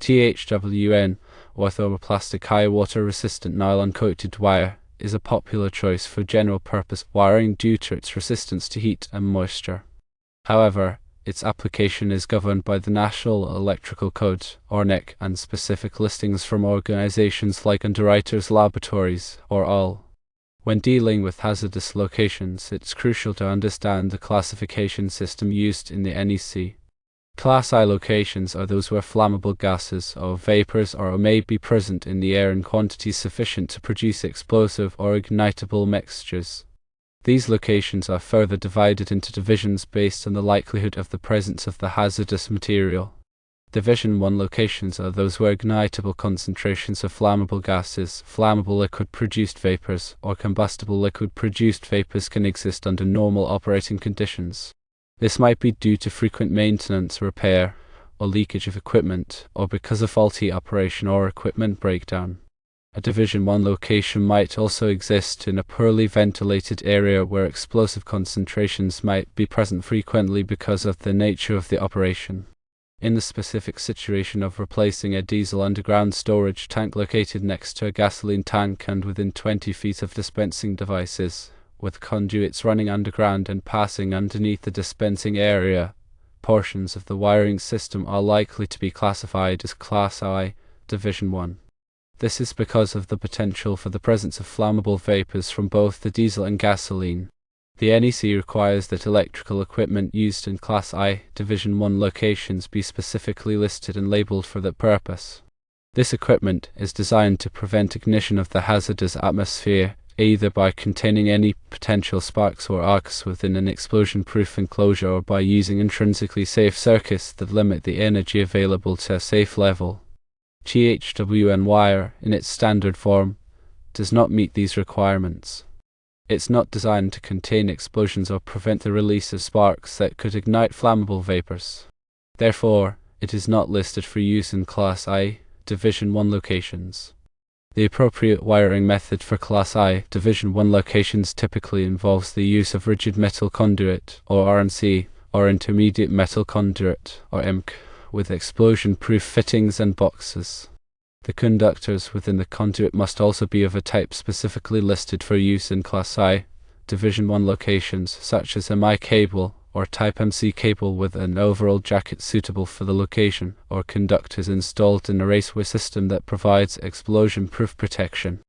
THWN, or thermoplastic high water resistant nylon coated wire, is a popular choice for general purpose wiring due to its resistance to heat and moisture. However, its application is governed by the National Electrical Code, or NEC, and specific listings from organizations like Underwriters Laboratories, or AL. When dealing with hazardous locations, it's crucial to understand the classification system used in the NEC. Class I locations are those where flammable gases or vapors may be present in the air in quantities sufficient to produce explosive or ignitable mixtures. These locations are further divided into divisions based on the likelihood of the presence of the hazardous material. Division 1 locations are those where ignitable concentrations of flammable gases, flammable liquid-produced vapors, or combustible liquid-produced vapors can exist under normal operating conditions. This might be due to frequent maintenance, repair, or leakage of equipment, or because of faulty operation or equipment breakdown. A Division 1 location might also exist in a poorly ventilated area where explosive concentrations might be present frequently because of the nature of the operation. In the specific situation of replacing a diesel underground storage tank located next to a gasoline tank and within 20 feet of dispensing devices, with conduits running underground and passing underneath the dispensing area, portions of the wiring system are likely to be classified as Class I, Division 1. This is because of the potential for the presence of flammable vapors from both the diesel and gasoline. The NEC requires that electrical equipment used in Class I, Division 1 locations be specifically listed and labeled for that purpose. This equipment is designed to prevent ignition of the hazardous atmosphere, either by containing any potential sparks or arcs within an explosion-proof enclosure or by using intrinsically safe circuits that limit the energy available to a safe level. THWN wire, in its standard form, does not meet these requirements. It's not designed to contain explosions or prevent the release of sparks that could ignite flammable vapors. Therefore, it is not listed for use in Class I, Division 1 locations. The appropriate wiring method for Class I, Division 1 locations typically involves the use of rigid metal conduit, or RMC, or intermediate metal conduit, or IMC, with explosion-proof fittings and boxes. The conductors within the conduit must also be of a type specifically listed for use in Class I, Division 1 locations, such as MI cable, or Type MC cable with an overall jacket suitable for the location, or conductors installed in a raceway system that provides explosion-proof protection.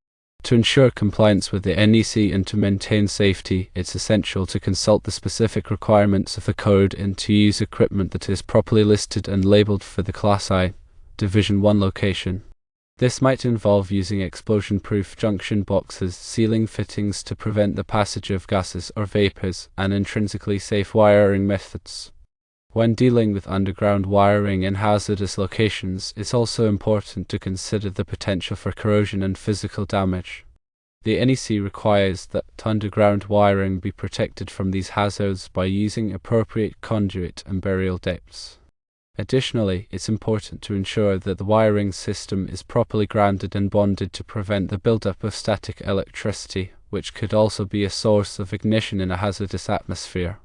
To ensure compliance with the NEC and to maintain safety, it's essential to consult the specific requirements of the code and to use equipment that is properly listed and labeled for the Class I, Division 1 location. This might involve using explosion-proof junction boxes, sealing fittings to prevent the passage of gases or vapors, and intrinsically safe wiring methods. When dealing with underground wiring in hazardous locations, it's also important to consider the potential for corrosion and physical damage. The NEC requires that underground wiring be protected from these hazards by using appropriate conduit and burial depths. Additionally, it's important to ensure that the wiring system is properly grounded and bonded to prevent the buildup of static electricity, which could also be a source of ignition in a hazardous atmosphere.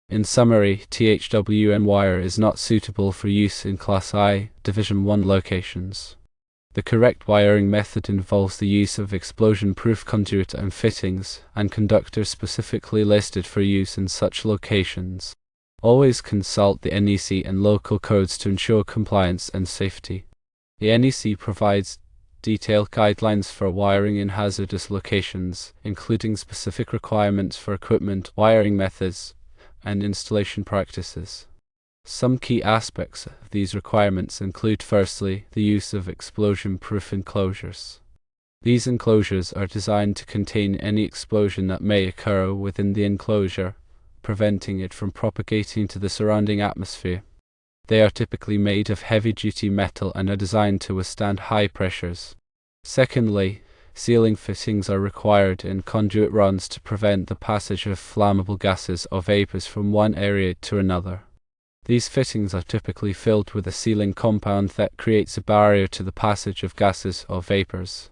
In summary, THWN wire is not suitable for use in Class I, Division 1 locations. The correct wiring method involves the use of explosion-proof conduit and fittings, and conductors specifically listed for use in such locations. Always consult the NEC and local codes to ensure compliance and safety. The NEC provides detailed guidelines for wiring in hazardous locations, including specific requirements for equipment, wiring methods, and installation practices. Some key aspects of these requirements include, firstly, the use of explosion-proof enclosures. These enclosures are designed to contain any explosion that may occur within the enclosure, preventing it from propagating to the surrounding atmosphere. They are typically made of heavy-duty metal and are designed to withstand high pressures. Secondly, sealing fittings are required in conduit runs to prevent the passage of flammable gases or vapors from one area to another. These fittings are typically filled with a sealing compound that creates a barrier to the passage of gases or vapors.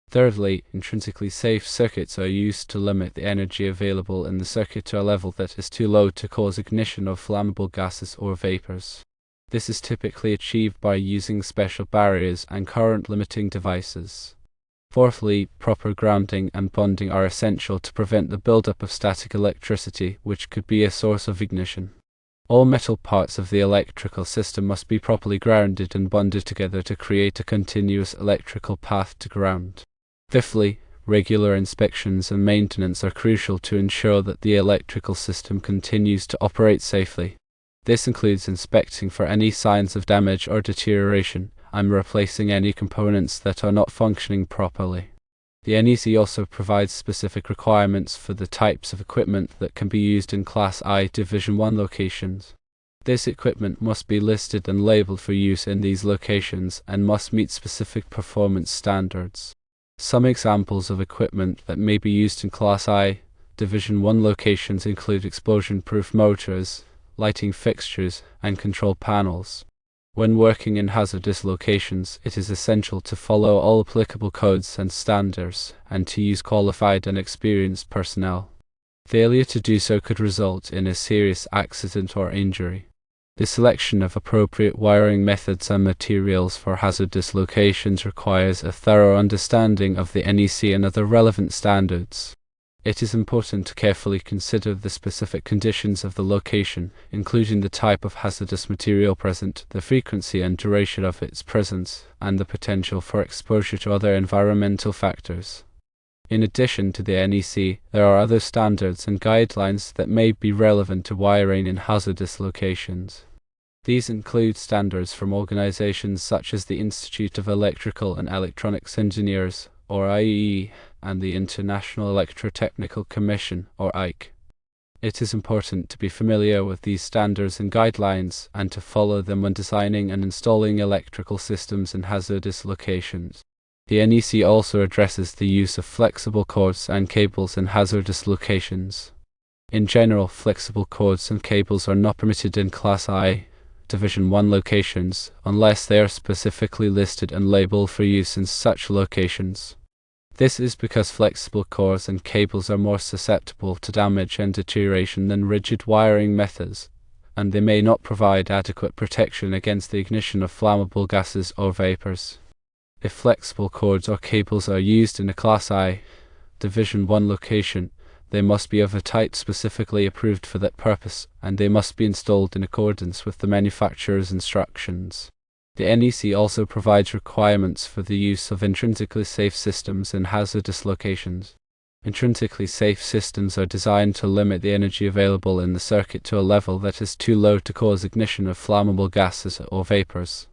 Thirdly, intrinsically safe circuits are used to limit the energy available in the circuit to a level that is too low to cause ignition of flammable gases or vapors. This is typically achieved by using special barriers and current-limiting devices. Fourthly, proper grounding and bonding are essential to prevent the buildup of static electricity, which could be a source of ignition. All metal parts of the electrical system must be properly grounded and bonded together to create a continuous electrical path to ground. Fifthly, regular inspections and maintenance are crucial to ensure that the electrical system continues to operate safely. This includes inspecting for any signs of damage or deterioration and replacing any components that are not functioning properly. The NEC also provides specific requirements for the types of equipment that can be used in Class I Division 1 locations. This equipment must be listed and labeled for use in these locations and must meet specific performance standards. Some examples of equipment that may be used in Class I Division 1 locations include explosion-proof motors, lighting fixtures, and control panels. When working in hazardous locations, it is essential to follow all applicable codes and standards and to use qualified and experienced personnel. Failure to do so could result in a serious accident or injury. The selection of appropriate wiring methods and materials for hazardous locations requires a thorough understanding of the NEC and other relevant standards. It is important to carefully consider the specific conditions of the location, including the type of hazardous material present, the frequency and duration of its presence, and the potential for exposure to other environmental factors. In addition to the NEC, there are other standards and guidelines that may be relevant to wiring in hazardous locations. These include standards from organizations such as the Institute of Electrical and Electronics Engineers, or IEE, and the International Electrotechnical Commission, or ICE. It is important to be familiar with these standards and guidelines and to follow them when designing and installing electrical systems in hazardous locations. The NEC also addresses the use of flexible cords and cables in hazardous locations. In general, flexible cords and cables are not permitted in Class I Division 1 locations unless they are specifically listed and labeled for use in such locations. This is because flexible cords and cables are more susceptible to damage and deterioration than rigid wiring methods, and they may not provide adequate protection against the ignition of flammable gases or vapors. If flexible cords or cables are used in a Class I Division 1 location, they must be of a type specifically approved for that purpose, and they must be installed in accordance with the manufacturer's instructions. The NEC also provides requirements for the use of intrinsically safe systems in hazardous locations. Intrinsically safe systems are designed to limit the energy available in the circuit to a level that is too low to cause ignition of flammable gases or vapors.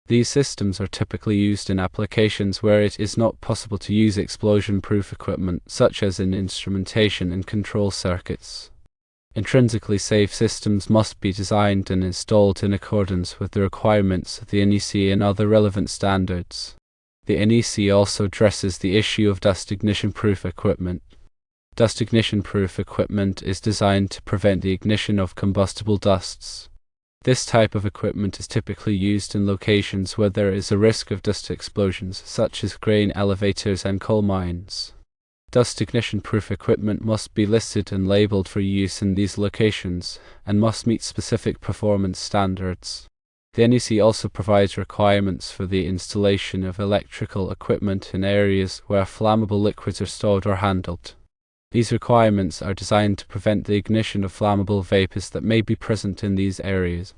These systems are typically used in applications where it is not possible to use explosion-proof equipment, such as in instrumentation and control circuits. Intrinsically safe systems must be designed and installed in accordance with the requirements of the NEC and other relevant standards. The NEC also addresses the issue of dust ignition-proof equipment. Dust ignition-proof equipment is designed to prevent the ignition of combustible dusts. This type of equipment is typically used in locations where there is a risk of dust explosions, such as grain elevators and coal mines. Dust ignition-proof equipment must be listed and labeled for use in these locations, and must meet specific performance standards. The NEC also provides requirements for the installation of electrical equipment in areas where flammable liquids are stored or handled. These requirements are designed to prevent the ignition of flammable vapors that may be present in these areas.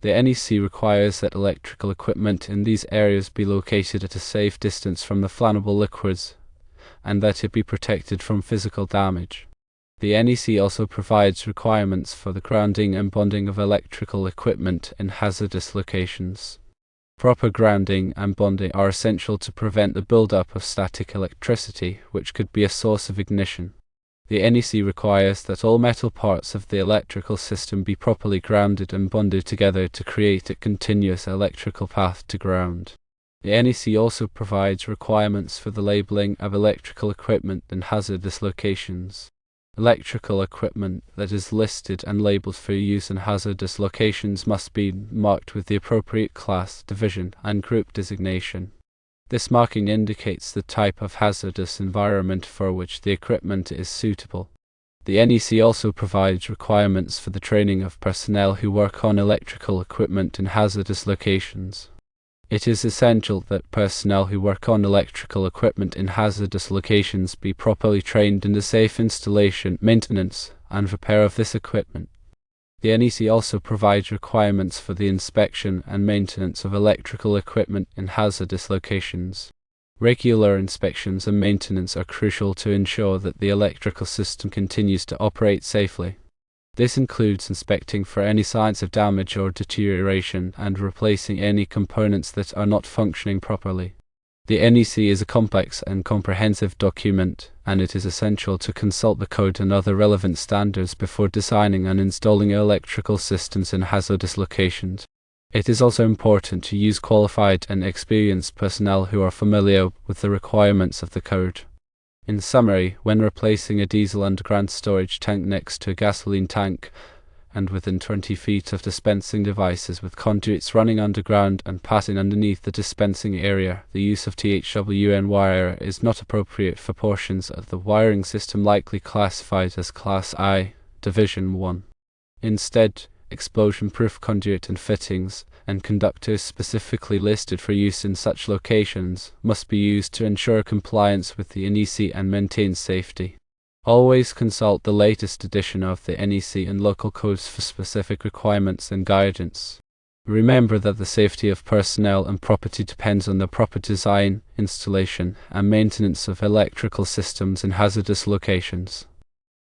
The NEC requires that electrical equipment in these areas be located at a safe distance from the flammable liquids, and that it be protected from physical damage. The NEC also provides requirements for the grounding and bonding of electrical equipment in hazardous locations. Proper grounding and bonding are essential to prevent the buildup of static electricity, which could be a source of ignition. The NEC requires that all metal parts of the electrical system be properly grounded and bonded together to create a continuous electrical path to ground. The NEC also provides requirements for the labeling of electrical equipment in hazardous locations. Electrical equipment that is listed and labeled for use in hazardous locations must be marked with the appropriate class, division, and group designation. This marking indicates the type of hazardous environment for which the equipment is suitable. The NEC also provides requirements for the training of personnel who work on electrical equipment in hazardous locations. It is essential that personnel who work on electrical equipment in hazardous locations be properly trained in the safe installation, maintenance, and repair of this equipment. The NEC also provides requirements for the inspection and maintenance of electrical equipment in hazardous locations. Regular inspections and maintenance are crucial to ensure that the electrical system continues to operate safely. This includes inspecting for any signs of damage or deterioration and replacing any components that are not functioning properly. The NEC is a complex and comprehensive document, and it is essential to consult the code and other relevant standards before designing and installing electrical systems in hazardous locations. It is also important to use qualified and experienced personnel who are familiar with the requirements of the code. In summary, when replacing a diesel underground storage tank next to a gasoline tank, and within 20 feet of dispensing devices with conduits running underground and passing underneath the dispensing area, the use of THWN wire is not appropriate for portions of the wiring system likely classified as Class I, Division 1. Instead, explosion-proof conduit and fittings, and conductors specifically listed for use in such locations, must be used to ensure compliance with the NEC and maintain safety. Always consult the latest edition of the NEC and local codes for specific requirements and guidance. Remember that the safety of personnel and property depends on the proper design, installation, and maintenance of electrical systems in hazardous locations.